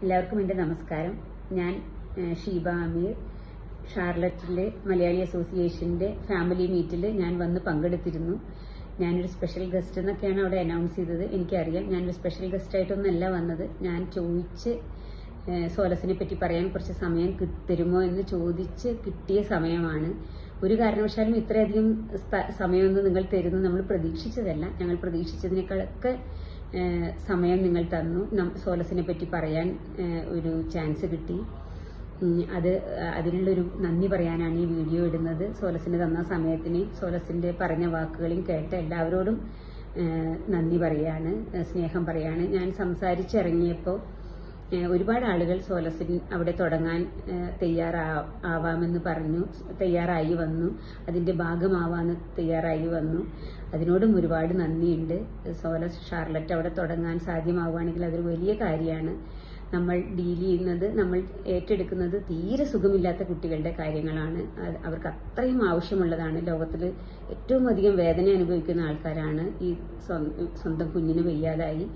എല്ലാവർക്കും എൻ്റെ നമസ്കാരം. ഞാൻ ഷീബ അമീർ. ഷാർലറ്റിലെ മലയാളി അസോസിയേഷൻ്റെ ഫാമിലി മീറ്റിൽ ഞാൻ വന്ന് പങ്കെടുത്തിരുന്നു. ഞാനൊരു സ്പെഷ്യൽ ഗസ്റ്റ് എന്നൊക്കെയാണ് അവിടെ അനൗൺസ് ചെയ്തത്. എനിക്കറിയാം, ഞാനൊരു സ്പെഷ്യൽ ഗസ്റ്റായിട്ടൊന്നല്ല വന്നത്. ഞാൻ ചോദിച്ച് സോലസിനെ പറ്റി പറയാൻ കുറച്ച് സമയം തരുമോ എന്ന് ചോദിച്ച് കിട്ടിയ സമയമാണ്. ഒരു കാരണവശാലും ഇത്രയധികം സമയമൊന്നും നിങ്ങൾ തരുന്നു നമ്മൾ പ്രതീക്ഷിച്ചതല്ല. ഞങ്ങൾ പ്രതീക്ഷിച്ചതിനേക്കാളൊക്കെ സമയം നിങ്ങൾ തന്നു. സോലസിനെ പറ്റി പറയാൻ ഒരു ചാൻസ് കിട്ടി. അതിനുള്ളൊരു നന്ദി പറയാനാണ് ഈ വീഡിയോ ഇടുന്നത്. സോലസിന് തന്ന സമയത്തിന്, സോലസിന്റെ പറഞ്ഞ വാക്കുകളും കേട്ട എല്ലാവരോടും നന്ദി പറയാണ്, സ്നേഹം പറയാണ്. ഞാൻ സംസാരിച്ചിറങ്ങിയപ്പോൾ ഒരുപാട് ആളുകൾ സോലസിൻ അവിടെ തുടങ്ങാൻ തയ്യാറാവാമെന്ന് പറഞ്ഞു, തയ്യാറായി വന്നു, അതിന്റെ ഭാഗമാവാന്ന് തയ്യാറായി വന്നു. അതിനോടും ഒരുപാട് നന്ദിയുണ്ട്. സോലസ് ഷാർലറ്റ് അവിടെ തുടങ്ങാൻ സാധ്യമാവുകയാണെങ്കിൽ അതൊരു വലിയ കാര്യമാണ്. നമ്മൾ ഡീൽ ചെയ്യുന്നത്, നമ്മൾ ഏറ്റെടുക്കുന്നത് തീരെ സുഖമില്ലാത്ത കുട്ടികളുടെ കാര്യങ്ങളാണ്. അവർക്ക് അത്രയും ആവശ്യമുള്ളതാണ്. ലോകത്തിൽ ഏറ്റവും അധികം വേദന അനുഭവിക്കുന്ന ആൾക്കാരാണ് ഈ സ്വന്തം കുഞ്ഞിന് വയ്യാതായി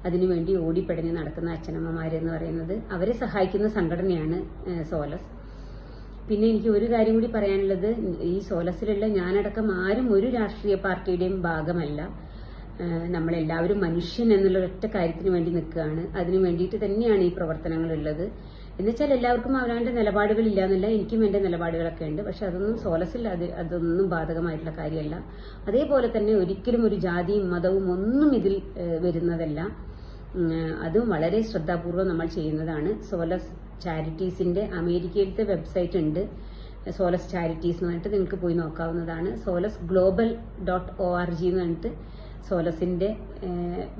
അതിനുവേണ്ടി ഓടിപ്പടഞ്ഞ് നടക്കുന്ന അച്ഛനമ്മമാരെന്ന് പറയുന്നത്. അവരെ സഹായിക്കുന്ന സംഘടനയാണ് സോലസ്. പിന്നെ എനിക്ക് ഒരു കാര്യം കൂടി പറയാനുള്ളത്, ഈ സോലസിലുള്ള ഞാനടക്കം ആരും ഒരു രാഷ്ട്രീയ പാർട്ടിയുടെയും ഭാഗമല്ല. നമ്മളെല്ലാവരും മനുഷ്യൻ എന്നുള്ള ഒറ്റ കാര്യത്തിന് വേണ്ടി നിൽക്കുകയാണ്. അതിനു വേണ്ടിയിട്ട് തന്നെയാണ് ഈ പ്രവർത്തനങ്ങളുള്ളത്. എന്നുവെച്ചാൽ എല്ലാവർക്കും അവരവന്റെ നിലപാടുകളില്ല എന്നല്ല, എനിക്കും എന്റെ നിലപാടുകളൊക്കെ ഉണ്ട്. പക്ഷെ അതൊന്നും സോലസിൽ അതൊന്നും ബാധകമായിട്ടുള്ള കാര്യമല്ല. അതേപോലെ തന്നെ ഒരിക്കലും ഒരു ജാതിയും മതവും ഒന്നും ഇതിൽ വരുന്നതല്ല. അതും വളരെ ശ്രദ്ധാപൂർവം നമ്മൾ ചെയ്യുന്നതാണ്. സോലസ് ചാരിറ്റീസിന്റെ അമേരിക്കയിലത്തെ വെബ്സൈറ്റ് ഉണ്ട്, സോലസ് ചാരിറ്റീസ് എന്ന് പറഞ്ഞിട്ട് നിങ്ങൾക്ക് പോയി നോക്കാവുന്നതാണ്. solasglobal.org എന്ന് പറഞ്ഞിട്ട് സോലസിന്റെ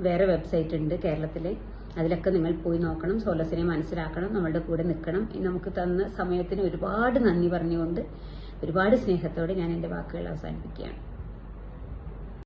വേറെ വെബ്സൈറ്റ് ഉണ്ട് കേരളത്തിലെ. അതിലൊക്കെ നിങ്ങൾ പോയി നോക്കണം, സോലസിനെ മനസ്സിലാക്കണം, നമ്മളുടെ കൂടെ നിൽക്കണം. നമുക്ക് തന്ന സമയത്തിന് ഒരുപാട് നന്ദി പറഞ്ഞുകൊണ്ട് ഒരുപാട് സ്നേഹത്തോടെ ഞാൻ എൻ്റെ വാക്കുകൾ അവസാനിപ്പിക്കുകയാണ്.